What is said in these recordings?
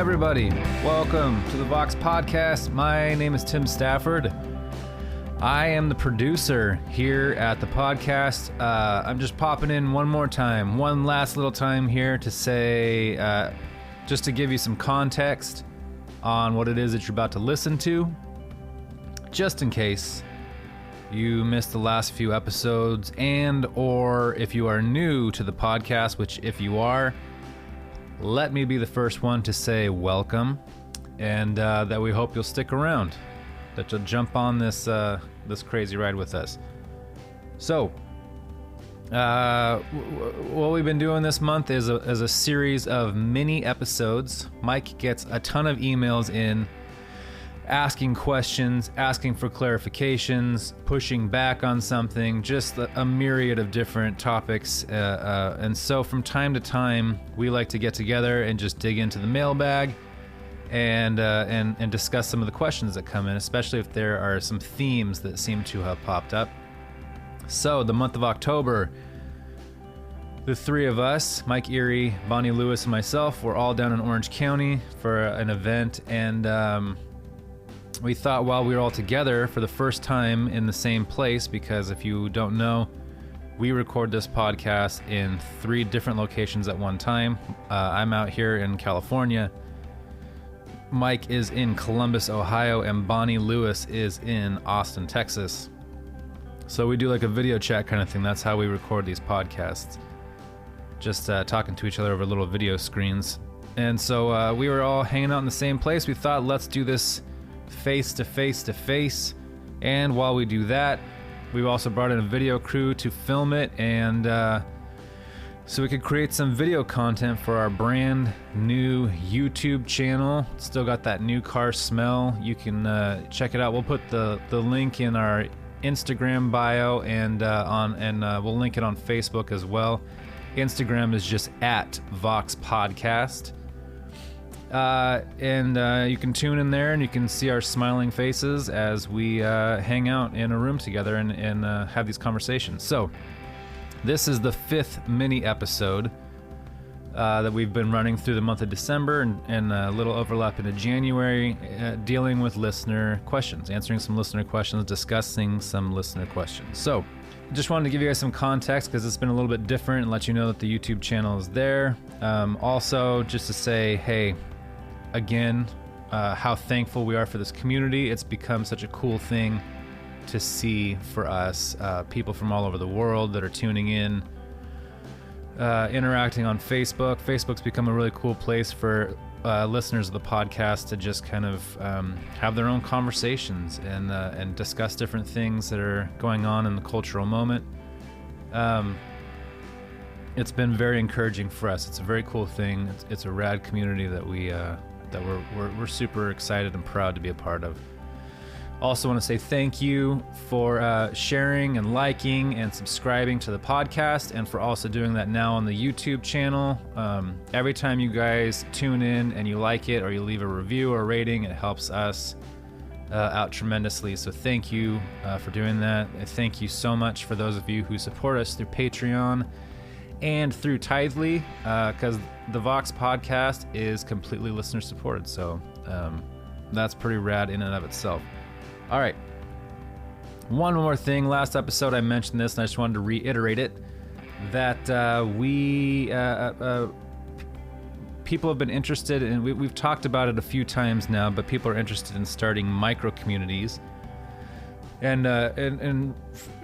everybody. Welcome to the VOX podcast. My name is Tim Stafford. I am the producer here at the podcast. I'm just popping in one more time, one last little time here to say, just to give you some context on what it is that you're about to listen to, just in case you missed the last few episodes, and or if you are new to the podcast, which if you are, let me be the first one to say welcome, and that we hope you'll stick around, that you'll jump on this this crazy ride with us. So, what we've been doing this month is a series of mini episodes. Mike gets a ton of emails in, asking questions, asking for clarifications, pushing back on something, just a myriad of different topics. And so from time to time, we like to get together and just dig into the mailbag and discuss some of the questions that come in, especially if there are some themes that seem to have popped up. So the month of October, the three of us, Mike, Erre, Bonnie Lewis, and myself, were all down in Orange County for an event, and we thought while we were all together for the first time in the same place, because if you don't know, we record this podcast in 3 different locations at one time. I'm out here in California. Mike is in Columbus, Ohio, and Bonnie Lewis is in Austin, Texas. So we do like a video chat kind of thing. That's how we record these podcasts. Just talking to each other over little video screens. And so we were all hanging out in the same place. We thought, let's do this face to face, and while we do that, we've also brought in a video crew to film it, and so we could create some video content for our brand new YouTube channel. Still got that new car smell. You can check it out. We'll put the link in our Instagram bio, and we'll link it on Facebook as well. Instagram is just at VOX Podcast. You can tune in there and you can see our smiling faces as we hang out in a room together and have these conversations. So this is the 5th mini episode that we've been running through the month of December and a little overlap into January, dealing with listener questions, answering some listener questions, discussing some listener questions. So just wanted to give you guys some context because it's been a little bit different and let you know that the YouTube channel is there. Also, just to say, hey, again, how thankful we are for this community. It's become such a cool thing to see for us, people from all over the world that are tuning in, interacting on Facebook. Facebook's become a really cool place for listeners of the podcast to just kind of have their own conversations and discuss different things that are going on in the cultural moment. It's been very encouraging for us. It's a very cool thing. It's a rad community that we're super excited and proud to be a part of. Also want to say thank you for sharing and liking and subscribing to the podcast, and for also doing that now on the YouTube channel. Every time you guys tune in and you like it or you leave a review or a rating, it helps us out tremendously. So thank you for doing that. And thank you so much for those of you who support us through Patreon and through Tithely, because the VOX podcast is completely listener supported. So that's pretty rad in and of itself. All right. One more thing. Last episode I mentioned this, and I just wanted to reiterate it, that people have been interested, and we've talked about it a few times now, but people are interested in starting micro communities. And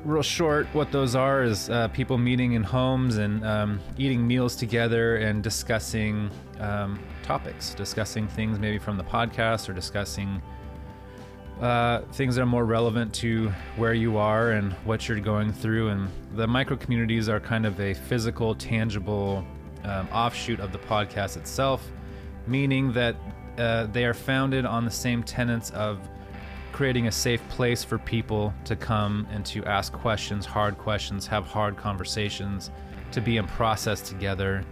real short, what those are is people meeting in homes and eating meals together and discussing topics, discussing things maybe from the podcast, or discussing things that are more relevant to where you are and what you're going through. And the micro communities are kind of a physical, tangible offshoot of the podcast itself, meaning that they are founded on the same tenets of creating a safe place for people to come and to ask questions, have hard conversations, to be in process together,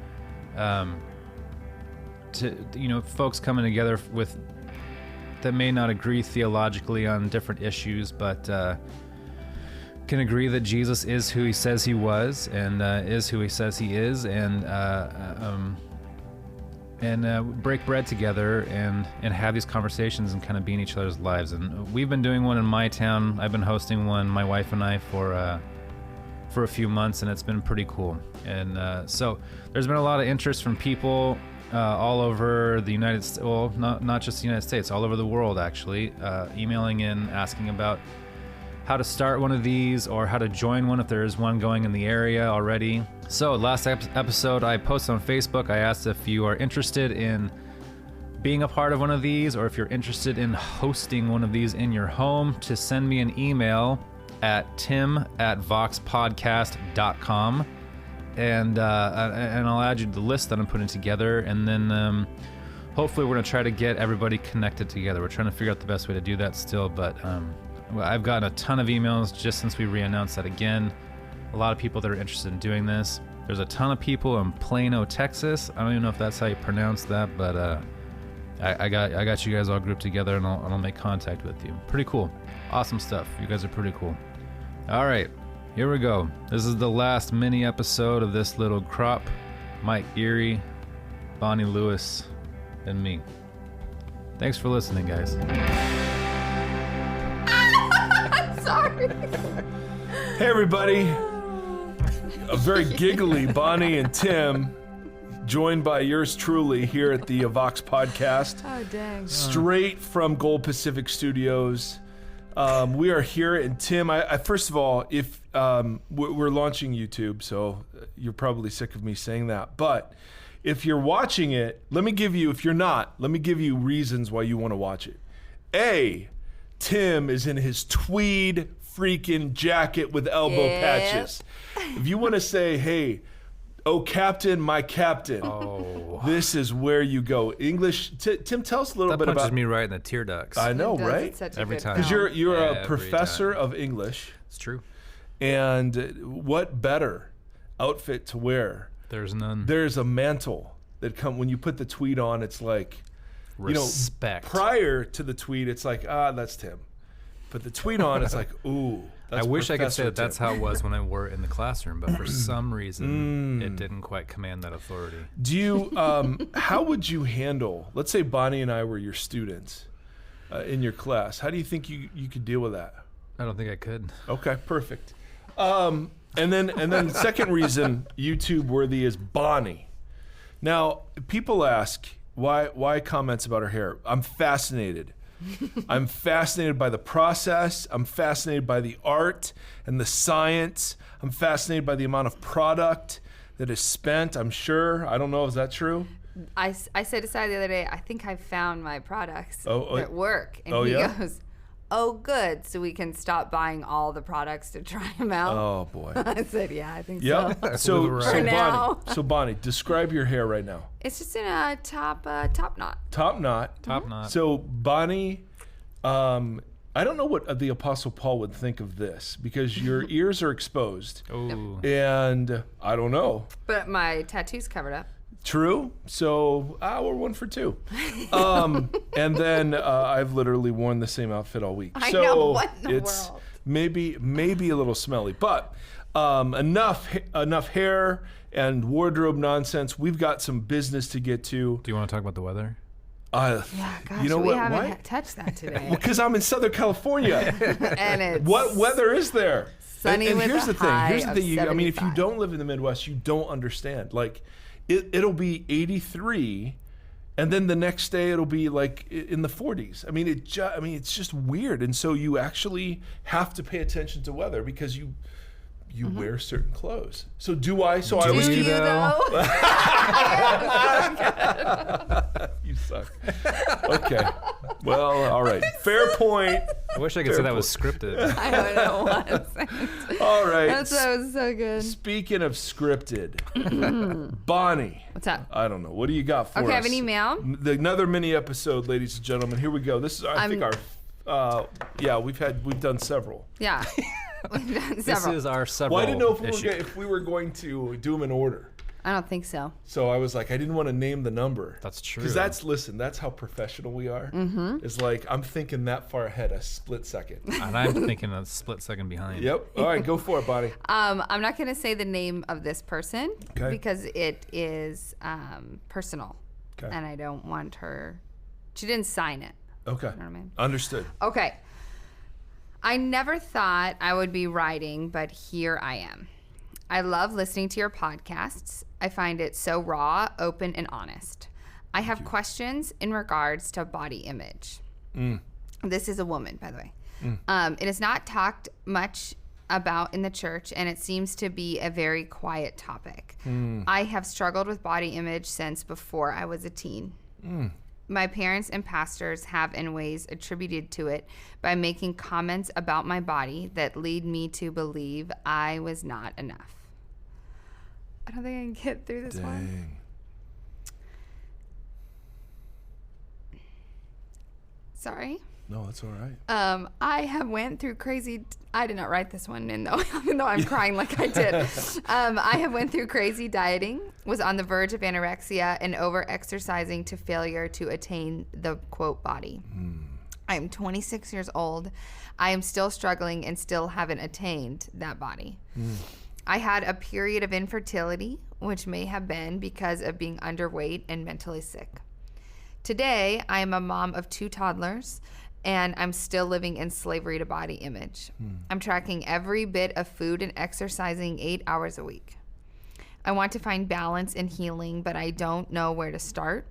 folks coming together with that may not agree theologically on different issues, but can agree that Jesus is who he says he was and is who he says he is, and break bread together and have these conversations and kind of be in each other's lives. And we've been doing one in my town. I've been hosting one, my wife and I, for a few months, and it's been pretty cool. And so there's been a lot of interest from people all over the United States, well, not just the United States, all over the world actually, emailing in, asking about how to start one of these or how to join one if there is one going in the area already. So last episode I posted on Facebook, I asked if you are interested in being a part of one of these, or if you're interested in hosting one of these in your home, to send me an email at tim@voxpodcast.com. And I'll add you to the list that I'm putting together, and then hopefully we're going to try to get everybody connected together. We're trying to figure out the best way to do that still, but I've gotten a ton of emails just since we re-announced that again. A lot of people that are interested in doing this. There's a ton of people in Plano, Texas. I don't even know if that's how you pronounce that, but I got you guys all grouped together, and I'll make contact with you. Pretty cool. Awesome stuff. You guys are pretty cool. All right. Here we go. This is the last mini episode of this little crop. Mike Erre, Bonnie Lewis, and me. Thanks for listening, guys. Sorry. Hey, everybody. A very giggly Bonnie and Tim, joined by yours truly here at the VOX podcast. Oh, dang. Straight from Gold Pacific Studios. We are here, and Tim, I first of all, if we're launching YouTube, so you're probably sick of me saying that, but if you're watching it, if you're not, let me give you reasons why you want to watch it. A, Tim is in his tweed freaking jacket with elbow patches. If you want to say, hey, oh, Captain, my Captain. Oh. This is where you go. English. Tim, tell us a little bit about. That punches me right in the tear ducts. I know, right? Every time. Because you're a Every professor time. of English. It's true. And what better outfit to wear? There's none. There's a mantle that when you put the tweed on, it's like, respect. Prior to the tweed, it's like, that's Tim. Put the tweed on, it's like, ooh. I wish I could say that Tim. that's how it was when I were in the classroom, but for some reason, it didn't quite command that authority. Do you? How would you handle? Let's say Bonnie and I were your students in your class. How do you think you could deal with that? I don't think I could. Okay, perfect. And then the second reason YouTube worthy is Bonnie. Now, people ask why comments about her hair. I'm fascinated. I'm fascinated by the process. I'm fascinated by the art and the science. I'm fascinated by the amount of product that is spent, I'm sure. I don't know, is that true? I said to Sai the other day, I think I found my products at work. And he goes, oh, good. So we can stop buying all the products to try them out. Oh, boy. I said, yeah, I think so. so Bonnie, describe your hair right now. It's just in a top knot. Top knot. Top knot. So Bonnie, I don't know what the Apostle Paul would think of this, because your ears are exposed. Oh. And I don't know. But my tattoo's covered up. True. So we're 1 for 2. And then I've literally worn the same outfit all week. I so know, what in the it's world? maybe a little smelly, but enough hair and wardrobe nonsense. We've got some business to get to. Do you want to talk about the weather? Yeah, gosh, you know we what? haven't touched that today. Because I'm in Southern California. And it's What weather is there? sunny and with here's a the thing. high Here's the of thing. I mean, if you 75. don't live in the Midwest, you don't understand. Like, it'll be 83, and then the next day it'll be like in the 40s. I mean, it's just weird. And so you actually have to pay attention to weather because you wear certain clothes. So do I? So I was. Do you though? You suck. Okay. Well, all right. Fair point. I wish I could say that was scripted. I don't know what. All right. That was so good. Speaking of scripted, Bonnie. What's up? I don't know. What do you got for us? Okay, I have an email. Another mini episode, ladies and gentlemen. Here we go. This is, I think, our. We've done several. Yeah. We've done This several. is our several Well, I didn't know issue. if we were going to do them in order. I don't think so. So I was like, I didn't want to name the number. That's true. Because that's how professional we are. Mm-hmm. It's like, I'm thinking that far ahead, a split second. And I'm thinking a split second behind. Yep. All right, go for it, Bonnie. I'm not going to say the name of this person Okay. because it is personal. Okay. And I don't want her. She didn't sign it. Okay. You know what I mean? Understood. Okay. I never thought I would be writing, but here I am. I love listening to your podcasts. I find it so raw, open, and honest. I have questions in regards to body image. This is a woman, by the way. It is not talked much about in the church, and it seems to be a very quiet topic. I have struggled with body image since before I was a teen. My parents and pastors have in ways attributed to it by making comments about my body that lead me to believe I was not enough. I don't think I can get through this one. Sorry. No, that's all right. I have went through crazy. I did not write this one in though, even though I'm crying like I did. I have went through crazy dieting, was on the verge of anorexia, and over-exercising to failure to attain the quote body. I am 26 years old. I am still struggling and still haven't attained that body. I had a period of infertility, which may have been because of being underweight and mentally sick. Today, I am a mom of 2 toddlers, and I'm still living in slavery to body image. I'm tracking every bit of food and exercising 8 hours a week. I want to find balance and healing, but I don't know where to start.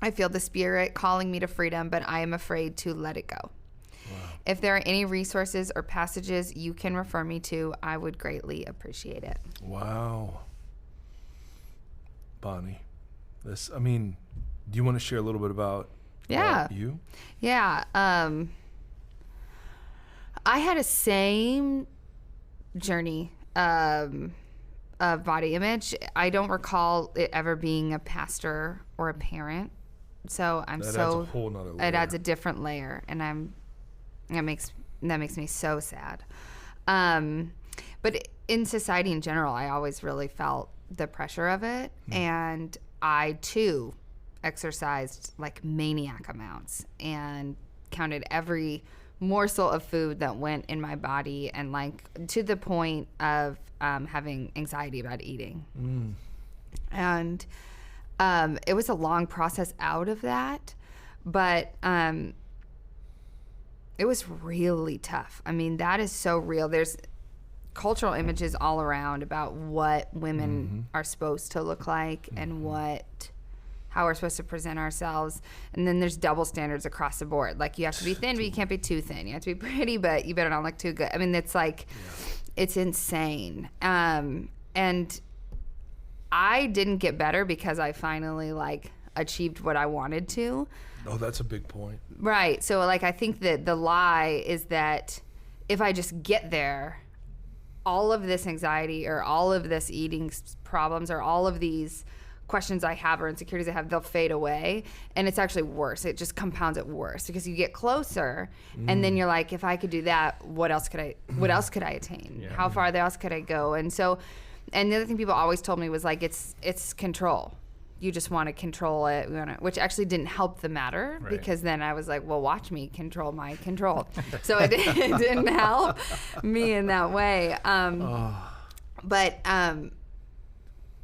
I feel the Spirit calling me to freedom, but I am afraid to let it go. Wow. If there are any resources or passages you can refer me to, I would greatly appreciate it. Wow. Bonnie, do you want to share a little bit about you? Yeah. I had a same journey of body image. I don't recall it ever being a pastor or a parent. So adds a whole nother layer. It adds a different layer, and that makes me so sad. But in society in general, I always really felt the pressure of it, and I too exercised like maniac amounts and counted every morsel of food that went in my body, and like to the point of having anxiety about eating. And it was a long process out of that, but it was really tough. I mean, that is so real. There's cultural images all around about what women are supposed to look like and how we're supposed to present ourselves. And then there's double standards across the board. Like, you have to be thin, but you can't be too thin. You have to be pretty, but you better not look too good. I mean, it's like, it's insane. And I didn't get better because I finally like achieved what I wanted to. Oh, that's a big point. Right. So like, I think that the lie is that if I just get there, all of this anxiety or all of this eating problems or all of these questions I have or insecurities I have, they'll fade away. And it's actually worse. It just compounds it worse because you get closer and then you're like, if I could do that, what else could I attain? Yeah. How far else could I go? And so, and the other thing people always told me was like, it's control. You just want to control it, which actually didn't help the matter, because then I was like, well, watch me control my control. So it didn't help me in that way. But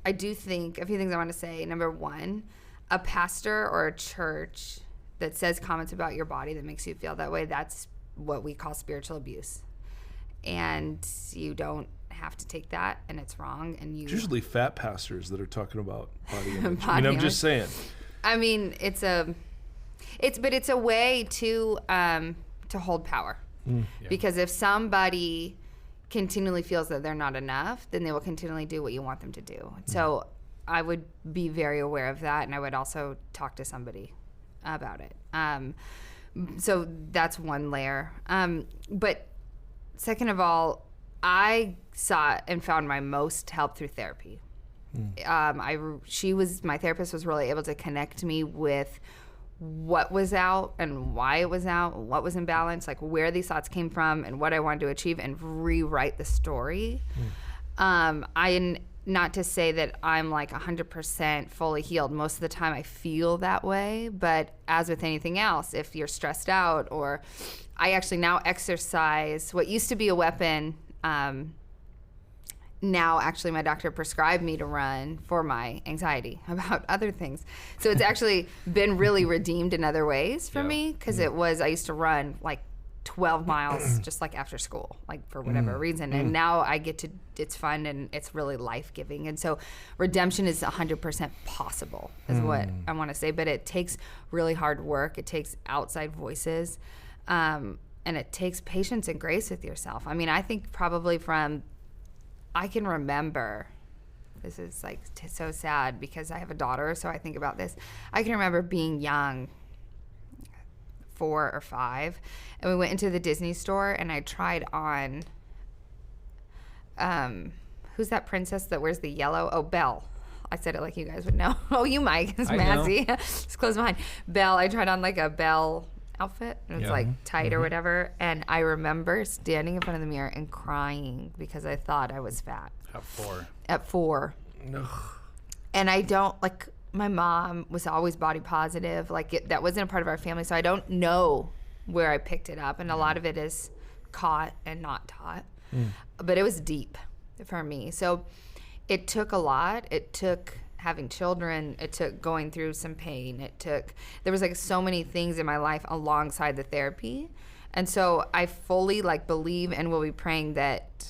I do think a few things I want to say. Number one, a pastor or a church that says comments about your body that makes you feel that way, that's what we call spiritual abuse. And you don't have to take that, and it's wrong. And It's usually fat pastors that are talking about body image. I'm just saying. I mean, it's a way to hold power. Because if somebody continually feels that they're not enough, then they will continually do what you want them to do. So I would be very aware of that, and I would also talk to somebody about it. So that's one layer. But second of all, I saw and found my most help through therapy. My therapist was really able to connect me with what was out and why it was out, what was imbalanced, like where these thoughts came from and what I wanted to achieve, and rewrite the story. Not to say that I'm like 100% fully healed. Most of the time I feel that way, but as with anything else, if you're stressed out, or I actually now exercise what used to be a weapon, now actually my doctor prescribed me to run for my anxiety about other things. So it's actually been really redeemed in other ways for me, because I used to run like 12 miles just like after school, like for whatever reason. And now I get to, it's fun and it's really life-giving. And so redemption is 100% possible is what I want to say, but it takes really hard work. It takes outside voices. And it takes patience and grace with yourself. I mean, I think probably I can remember, this is like so sad because I have a daughter, so I think about this. I can remember being young, 4 or 5, and we went into the Disney store and I tried on, who's that princess that wears the yellow? Oh, Belle. I said it like you guys would know. Oh, you might, because Mazzy. It's close behind. Belle, I tried on like a Belle outfit, and it's like tight or whatever, and I remember standing in front of the mirror and crying because I thought I was fat. At 4. Ugh. And I don't, like, my mom was always body positive, like that wasn't a part of our family, so I don't know where I picked it up, and a lot of it is caught and not taught, but it was deep for me. So it took a lot. It took having children, it took going through some pain, there was like so many things in my life alongside the therapy. And so I fully like believe and will be praying that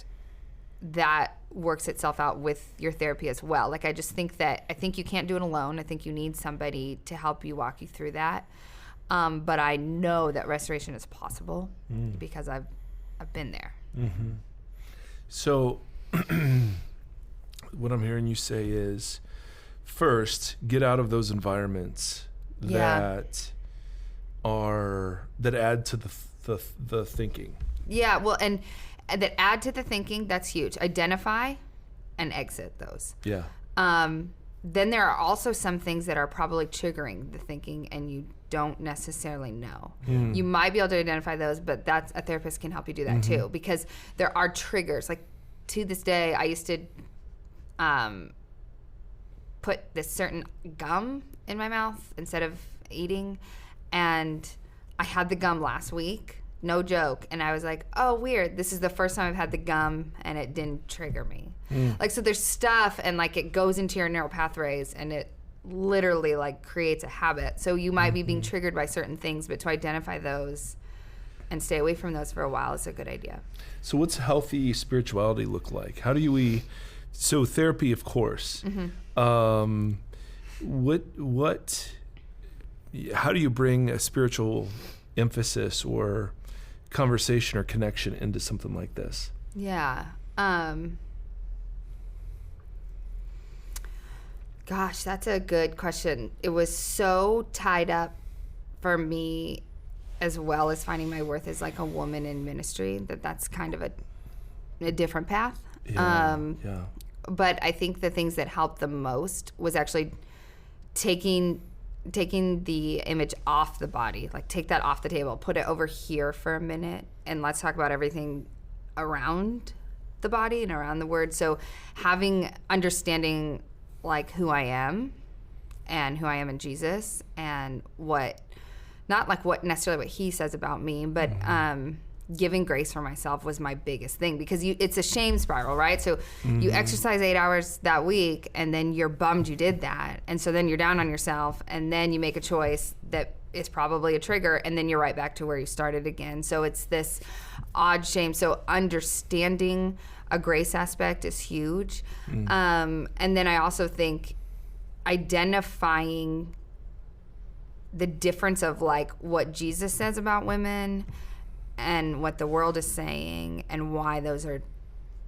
works itself out with your therapy as well. Like I think you can't do it alone. I think you need somebody to help you walk you through that. But I know that restoration is possible because I've been there. Mm-hmm. So what I'm hearing you say is, first, get out of those environments that add to the thinking. Yeah, well, and that add to the thinking, that's huge. Identify and exit those. Yeah. Then there are also some things that are probably triggering the thinking and you don't necessarily know. You might be able to identify those, but a therapist can help you do that too, because there are triggers. Like to this day, I used to put this certain gum in my mouth instead of eating, and I had the gum last week, no joke, and I was like, oh, weird, this is the first time I've had the gum and it didn't trigger me. Like, so there's stuff, and like it goes into your neural pathways and it literally like creates a habit. So you might be being triggered by certain things, but to identify those and stay away from those for a while is a good idea. So what's healthy spirituality look like? How do we so therapy, of course. How do you bring a spiritual emphasis or conversation or connection into something like this? Yeah. Gosh, that's a good question. It was so tied up for me, as well as finding my worth as like a woman in ministry, that's kind of a different path. But I think the things that helped the most was actually taking the image off the body, like take that off the table, put it over here for a minute, and let's talk about everything around the body and around the word. So understanding like who I am and who I am in Jesus, and not like what necessarily what he says about me, but giving grace for myself was my biggest thing, because it's a shame spiral, right? So you exercise 8 hours that week and then you're bummed you did that. And so then you're down on yourself, and then you make a choice that is probably a trigger, and then you're right back to where you started again. So it's this odd shame. So understanding a grace aspect is huge. And then I also think identifying the difference of like what Jesus says about women and what the world is saying, and why those are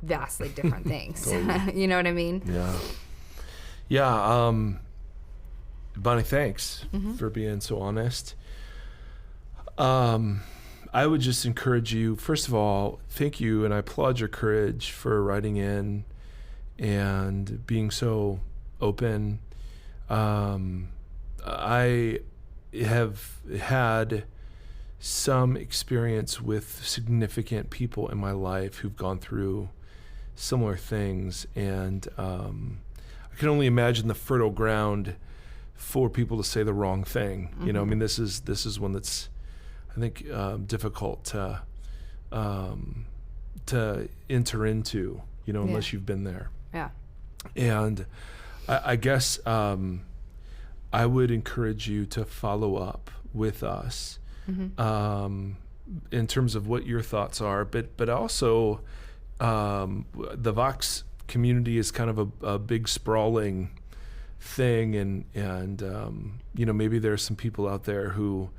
vastly different things. You know what I mean? Yeah. Bonnie, thanks for being so honest. I would just encourage you, first of all, thank you, and I applaud your courage for writing in and being so open. I have had some experience with significant people in my life who've gone through similar things, and I can only imagine the fertile ground for people to say the wrong thing. You know, I mean, this is one that's, I think, difficult to enter into. unless you've been there. Yeah. And I guess I would encourage you to follow up with us in terms of what your thoughts are, but also the VOX community is kind of a big sprawling thing, and maybe there's some people out there who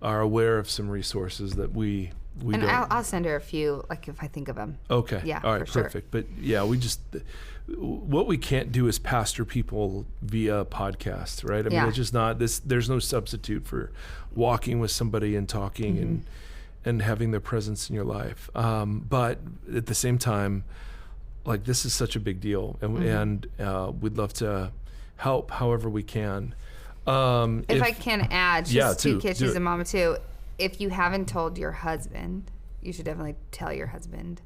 are aware of some resources that we and don't. I'll send her a few, like if I think of them. Okay. Yeah. All right. For Perfect. Sure. But yeah, what we can't do is pastor people via podcast, right? I mean, it's just not this. There's no substitute for walking with somebody and talking and having their presence in your life. But at the same time, like, this is such a big deal, and we'd love to help however we can. If I can add, just two kids, she's a mama too. If you haven't told your husband, you should definitely tell your husband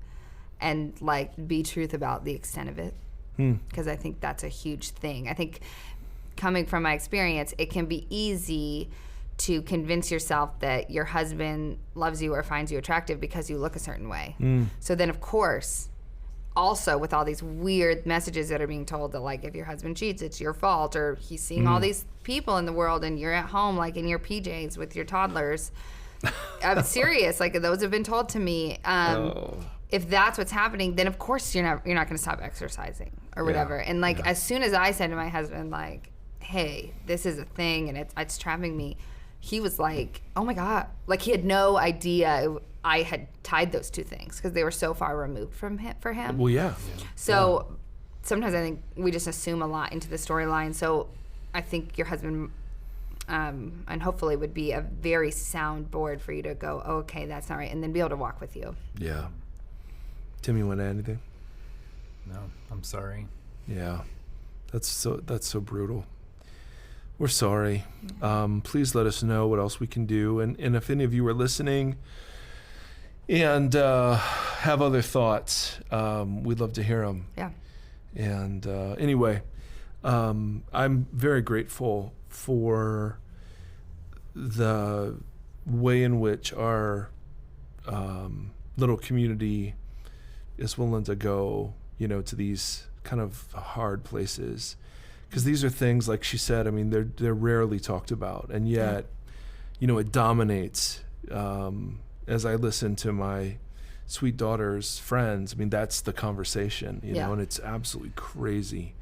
and like be truth about the extent of it. Because I think that's a huge thing. I think coming from my experience, it can be easy to convince yourself that your husband loves you or finds you attractive because you look a certain way. So then, of course, also with all these weird messages that are being told that, like, if your husband cheats, it's your fault, or he's seeing all these people in the world and you're at home, like, in your PJs with your toddlers. I'm serious. Like, those have been told to me. If that's what's happening, then of course you're not going to stop exercising or whatever. And like, as soon as I said to my husband, like, hey, this is a thing and it's trapping me, he was like, oh my God. Like, he had no idea I had tied those two things because they were so far removed from him, for him. Well, yeah. So sometimes I think we just assume a lot into the storyline. So I think your husband, and hopefully would be a very sound board for you to go, oh, okay, that's not right, and then be able to walk with you. Yeah. Tim, you want to add anything? No, I'm sorry. Yeah, that's so brutal. We're sorry. Please let us know what else we can do, and if any of you are listening and have other thoughts, we'd love to hear them. Yeah. And anyway, I'm very grateful for the way in which our little community is willing to go, to these kind of hard places, because these are things, like she said, I mean, they're rarely talked about, and yet, it dominates. As I listen to my sweet daughter's friends, I mean, that's the conversation, and it's absolutely crazy.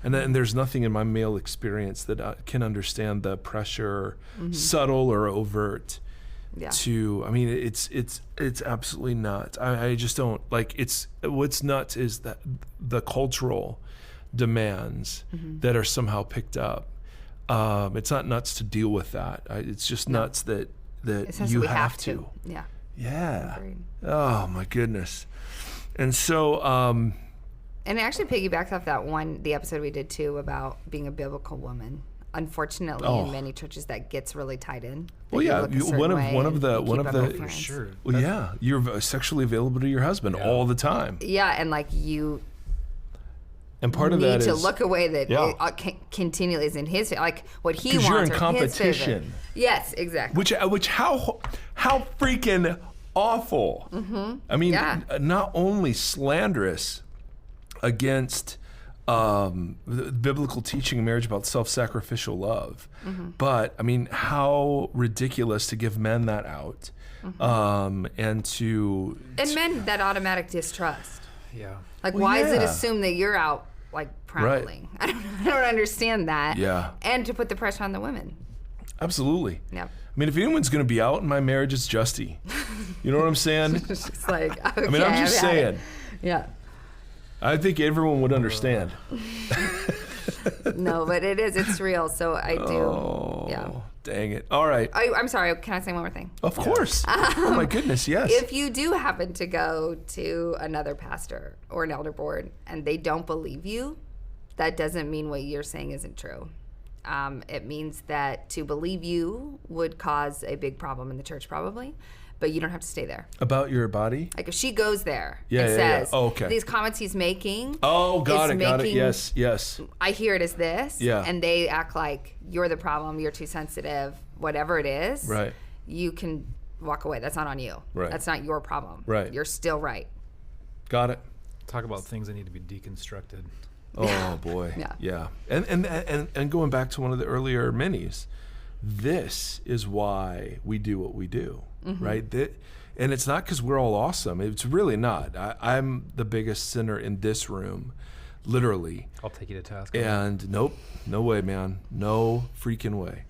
And there's nothing in my male experience that can understand the pressure, subtle or overt. Yeah. I mean, it's absolutely nuts. I just don't like. What's nuts is that the cultural demands that are somehow picked up. It's not nuts to deal with that. It's just nuts that you have to. Yeah. Yeah. Agreed. Oh my goodness. And so. And it actually piggybacks off the episode we did too about being a biblical woman. Unfortunately, in many churches, that gets really tied in. Well, yeah, one of the For sure. Well, yeah, you're sexually available to your husband all the time. Yeah, and like and part of that need to is look away that it continually is in his, like what he wants. Because you're in or competition. His favor. Yes, exactly. Which how freaking awful. I mean, not only slanderous against the biblical teaching in marriage about self-sacrificial love, but I mean, how ridiculous to give men that out, and men that automatic distrust. Yeah. Like, why is it assumed that you're out like prowling? Right. I don't understand that. Yeah. And to put the pressure on the women. Absolutely. Yeah. I mean, if anyone's going to be out in my marriage, it's Justy. You know what I'm saying? It's like, okay, I mean, I'm just saying. Yeah. I think everyone would understand. No, but it's real. So I do. Oh, yeah. Dang it. All right. I'm sorry. Can I say one more thing? Of course. Oh my goodness, yes. If you do happen to go to another pastor or an elder board and they don't believe you, that doesn't mean what you're saying isn't true. It means that to believe you would cause a big problem in the church probably, but you don't have to stay there. About your body? Like if she goes there and says, Oh, okay. These comments he's making. Oh, got it. Yes. I hear it as this. Yeah. And they act like you're the problem, you're too sensitive, whatever it is. Right. You can walk away. That's not on you. Right. That's not your problem. Right. You're still right. Got it. Talk about things that need to be deconstructed. Oh boy. Yeah. And going back to one of the earlier minis, this is why we do what we do, right? And it's not because we're all awesome. It's really not. I'm the biggest sinner in this room, literally. I'll take you to task. And nope, no way, man. No freaking way.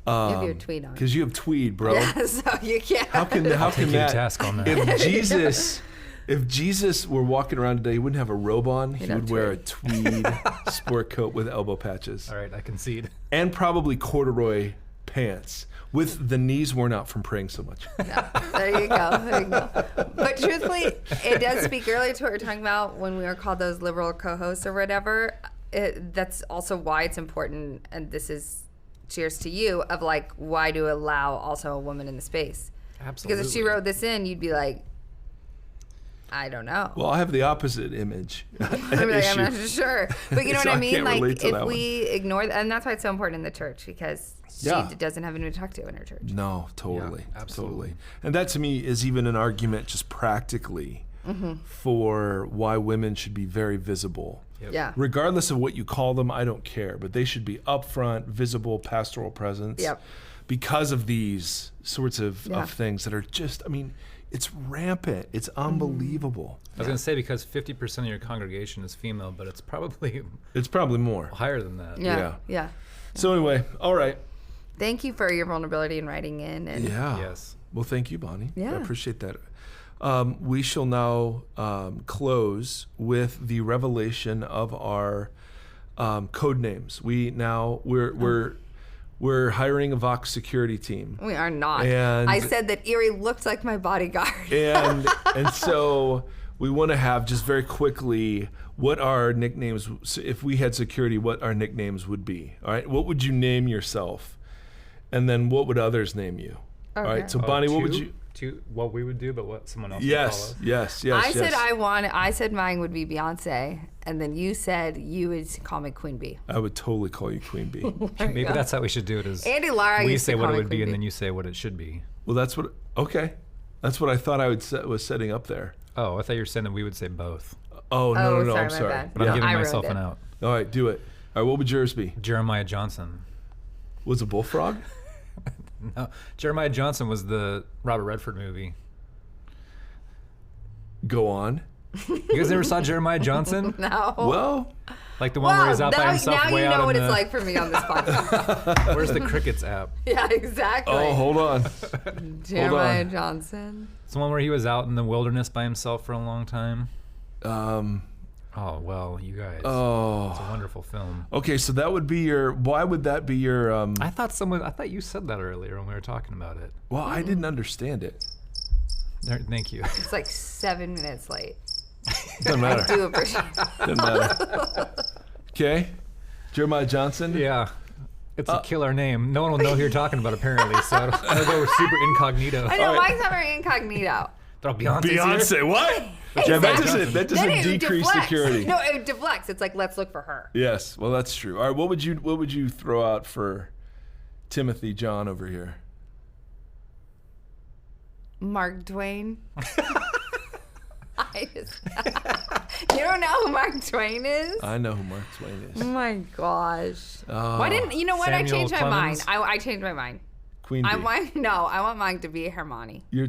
You have your tweed on. Because you have tweed, bro. Yeah, so you can't. How can Take you to that? task on that. If Jesus were walking around today, he wouldn't have a robe on. He would wear a tweed sport coat with elbow patches. All right, I concede. And probably corduroy pants with the knees worn out from praying so much. No, there you go. But truthfully, it does speak earlier to what we were talking about when we were called those liberal co-hosts or whatever. That's also why it's important, and this is cheers to you, of like, why do allow also a woman in the space? Absolutely. Because if she wrote this in, you'd be like, I don't know. Well, I have the opposite image. I'm not sure. But you know So what I I mean? can't Like, relate to if that we ignore and that's why it's so important in the church, because she Yeah. doesn't have anyone to talk to in her church. No, totally. Yeah, absolutely. Totally. And that to me is even an argument just practically for why women should be very visible. Yep. Yeah. Regardless of what you call them, I don't care. But they should be upfront, visible, pastoral presence. Yep. Because of these sorts of Yeah. things that are just, I mean, it's rampant. It's unbelievable. I was going to say, because 50% of your congregation is female, but it's probably It's probably more. higher than that. Yeah. So anyway, all right. Thank you for your vulnerability in writing in. And Yeah. Yes. Well, thank you, Bonnie. I Yeah. appreciate that. We shall now close with the revelation of our code names. We're hiring a VOX security team, we are not. And- I said that Erre looked like my bodyguard. and so we want to have just very quickly what our nicknames. So if we had security, what our nicknames would be. All right, what would you name yourself, and then what would others name you? All Okay. right. So Bonnie, what would you? What we would do, but what someone else would Yes, follow. yes. I said mine would be Beyonce, and then you said you would call me Queen Bee. I would totally call you Queen Bee. Maybe that's how we should do it. Is Andy Lara we used say to what call it me would be, Queen and Bee. then you say what it should be. Well, that's what I thought I was setting up there. Oh, I thought you were saying that we would say both. Oh, no, sorry, I'm my sorry. bad. But I'm I giving ruined myself it. an out. All right, do it. All right, what would yours be? Jeremiah Johnson. Was a bullfrog? No, Jeremiah Johnson was the Robert Redford movie. Go on. You guys never saw Jeremiah Johnson? No. Well, Like the one where he's out by himself now way you out know in what the... it's like for me on this podcast. Where's the Crickets app? Yeah, exactly. oh, hold on. Jeremiah on. Johnson. It's the one where he was out in the wilderness by himself for a long time. Oh, well, you guys. It's a Oh. wonderful film. Okay, so that would be your. Why would that be your? I thought you said that earlier when we were talking about it. Well, I didn't understand it. Thank you. It's like 7 minutes late. Doesn't I matter. do appreciate that. Doesn't matter. Okay, Jeremiah Johnson. Yeah. It's a killer name. No one will know who you're talking about, apparently, so I'm going to go super incognito. I know, All right. mine's not very incognito. Throw Beyonce's here? Beyonce. What? Yeah, that doesn't Then it decrease deflects. security. No, it deflects. It's like, let's look for her. Yes, well, that's true. All right, what would you throw out for Timothy John over here? Mark Twain. You don't know who Mark Twain is? I know who Mark Twain is. Oh my gosh. Oh, Why didn't you know what? I Samuel changed my mind. Clemens? I changed my mind. Queen Bee. I want mine to be Hermione. You're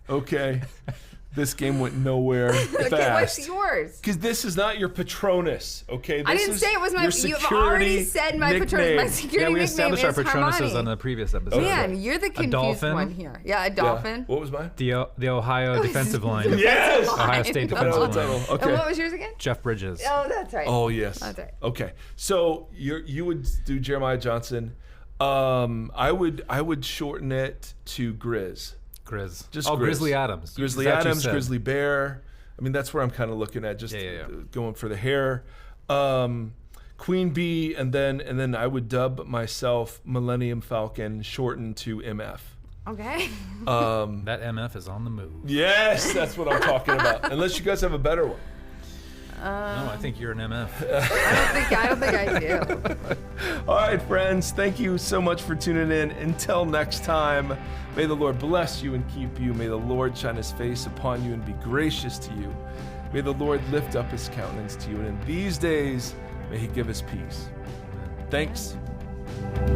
okay. This game went nowhere Okay, fast. what's yours? Because this is not your Patronus, okay? This I didn't is say it was my. your You've already security said my Patronus. My nickname. security Yeah, we nickname established our is Patronuses Hermione. on the previous episode. Man, you're the confused dolphin? one here. Yeah, a Yeah. dolphin. What was mine? The Ohio defensive line. Yes! Ohio State I defensive know. line. Title. Okay. And what was yours again? Jeff Bridges. Oh, that's right. Oh, yes. That's right. Okay. So you would do Jeremiah Johnson. I would shorten it to Grizz. Grizz. Just oh, Grizz. Grizzly Adams. Grizzly Is that what you Adams, said? Grizzly Bear. I mean, that's where I'm kind of looking at, just going for the hair. Queen Bee, and then I would dub myself Millennium Falcon, shortened to MF. Okay. That MF is on the move. Yes, that's what I'm talking about. Unless you guys have a better one. No, I think you're an MF. I don't think I do. All right, friends, thank you so much for tuning in. Until next time, may the Lord bless you and keep you. May the Lord shine his face upon you and be gracious to you. May the Lord lift up his countenance to you. And in these days, may he give us peace. Thanks. I'm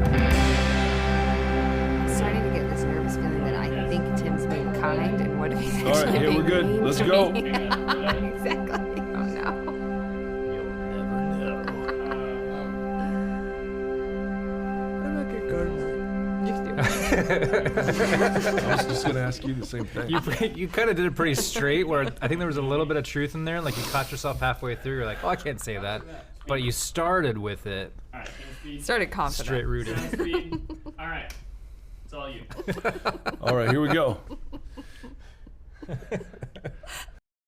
starting to get this nervous feeling that I think Tim's being kind, and what if he's All right, actually here, we're being good. mean Let's to go. me? Exactly. Oh no. You'll never know. I'm not gonna go to I was just going to ask you the same thing. You kind of did it pretty straight, where I think there was a little bit of truth in there. Like you caught yourself halfway through. You're like, oh, I can't say that. But you started with it. All right, Tim Speed. Started confident. Straight rooted. Tim Speed. All right, it's all you. All right, here we go.